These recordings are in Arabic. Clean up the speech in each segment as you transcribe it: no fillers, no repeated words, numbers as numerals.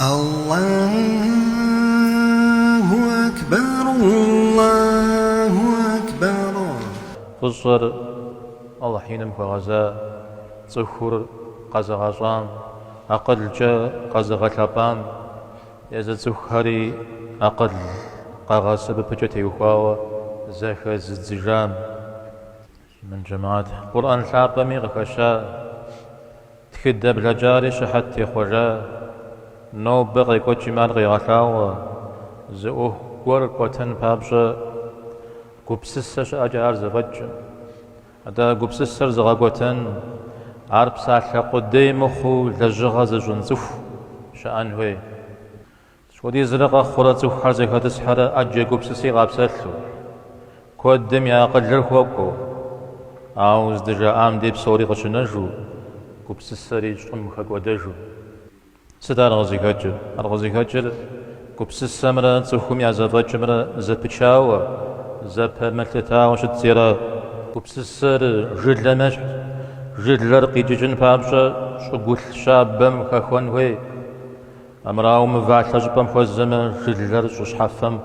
الله أكبر الله أكبر. فصر الله حين مكغزا صخور قزغشان أقل جاء قزغشابان يزد سخري أقل قاغس ببجتي وخاوة زاخ زجام من جماعة قرآن الحاقة ميغخشا تخد بلجارش حتى خجا نو بغي كوتشي مالغي غشاوة زؤه قور قوتن بابجا قبسسش أجار زغج هذا قبسسر زغا قوتن عرب ساحة قدي مخو لجغا زجنزف شأن هوي ودي زرقا خوراتو حرزك هتسحر أجي قبسسي غابسلو كودم يا قدر خوكو عاوز دجا عام دي بصوري غشنجو قبسسري جتن مخاك ودجو سدار غزي هجر الغزي هجر قبسسمرا تسوخم يا زفاجمرا زبتشاوة زبها ملتتاوة شتزيرا قبسسر جد لمجح جد لرقي ججن فابشا شقول شابم خاخوان هوي أمراو مفاعل جبم خوزم جد لرش وشحفم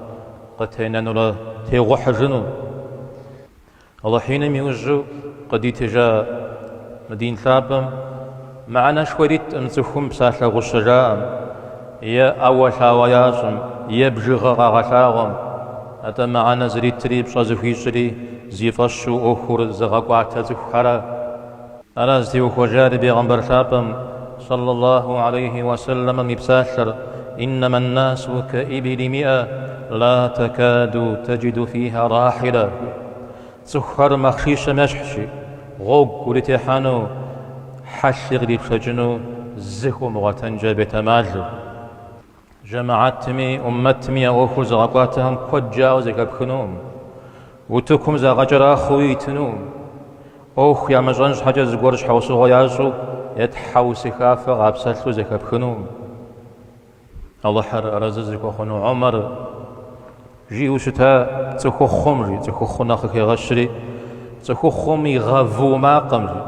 قتينا نولا تيغوح جنو الله حين ميوجو قدي تجا مدين ثابم معنا شويت انتخم بساحة غشجام يا أول حواياشم يا بجغة غشاغم أتا معنا زريت تريب شازفيشري زيفشو أخور زغاقوعتا زخارا أرازدي وخجاري بيغمبر ثابم صلى الله عليه وسلم مبساشر إنما الناس كإبل 100 لا تكاد تجد فيها راحلة سخر مخشيش مشحشي غوق ولتحانو حشي غريب شجنو زخو مغتنجا بتماجو جماعتمي أمتمي أوخو زغاقواتهم قد جاو زكابخنوم وتكم زغجر أخوي تنوم أوخ يا مجرنج حاجة زغورش حوصو غيازو يتحوسي خافة غابسلو زكابخنوم الله حر أرززك وخنو عمر جي وشتا تخو خمري تخو خناخك يغشري تخو خمي غافو ما قمري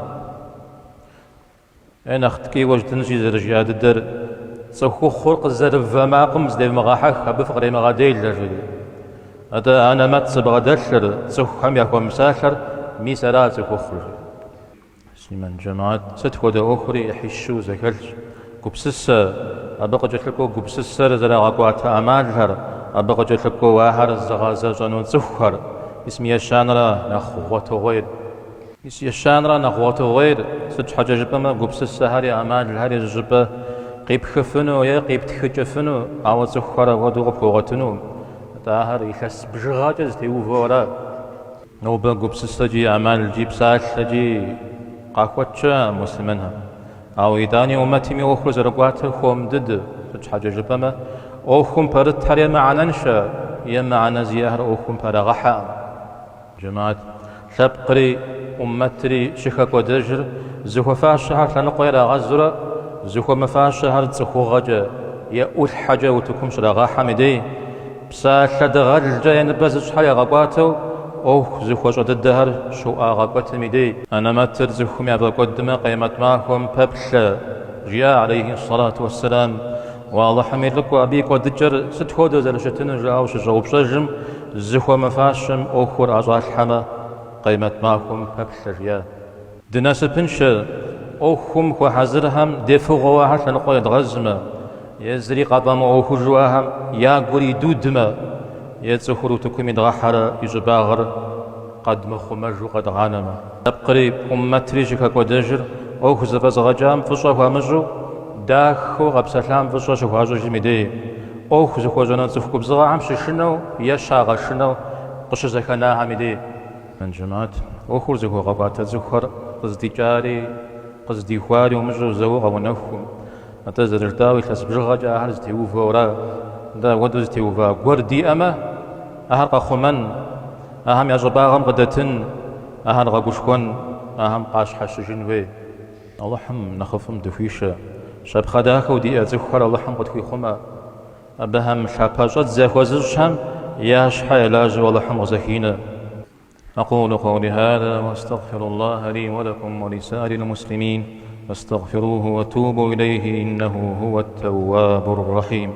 أنا أختكي وجدنجي زرجي الدر تخو خلق الزرف ما قمز دي مغاحك بفقري مغاديل لجري هذا أنا ما تسبغ دشر تخو حمي أخو مساشر ميسرات تخو خرجي سيمن جماعات ستخو دا أخري يحشو زكالش قبسسة أبقى جتلكو قبسسة زراغاقوات أمالهر أبقى جتلكو واهر الزغازة جنون زخر اسم يشانرا نخوته غير اسم يشانرا نخوته غير ست حاجة جبما قبسسة هاري أمالهر جبا قيب خفنو يا قيب تخجفنو أو زخر ودوغ بوغتنو تاهر يخس بجغاجز تيوفورا نوبا قبسسة جي أمال جيب ساش جي قاكوتشا مسلمنها أو إداني أمتي مي أخرج رقوات خوم دد حاجة جبما أخوم برد حريا معنا نشا يا معنا زيهر أخوم برغحا جماعة شبقري أمتري شخك ودجر زخو فاش شهر لنقوير غزرة زخو مفاش شهر تسخو غجا يا أول حاجة وتكم شرغاحا مدي بسا دغل جاي نبزج حيا غقواتو أوه زخو جد الدهر شو أغاقوات مدي أنا ما ترزخهم يا بقدم قيمت معهم ببشا جاء عليه الصلاة والسلام والله حميد لك وأبيك ودجر ستخود زلشتن جاوش جاوب شجم زخو مفاشم أخور عزاش حما قيمت معهم ببشا جاء دناس بنشا أخهم وحزرهم دفغوا حتى نقول غزمة يزري قبام أخو جواهم يا قولي دودما يتسخروا تكمي دغحر يجباغر قد مخمج قد غانما تبقري أمتري شكاك ودجر أو خزفز غجام فشوه ومجو داخو غبسلام فشوه شوهاجو جميدي أو خزفو جنان تفكو بزغام ششنو يشاغ شنو قش زكنا حميدي من جماعت أو خرزكو غبات زخر قصدي جاري قصدي خواري ومجو زوغ ونفكم نتزر التاوي خسب جغجا هرز تيوفا ورا دا ودوز تيوفا قردي أما أهرق خمن أهم يجباغم غدتن أهن غقشكون أهم قاش حش جنوي الله حم نخفم دفيشة شاب خداك ودي أزخر الله حم قد في خما أبهم شاباجات زاك وزجهم ياش حيلاج والله حم زكينا أقول قولي هذا وأستغفر الله لي ولكم ولسائر المسلمين فاستغفروه وتوبوا إليه إنه هو التواب الرحيم.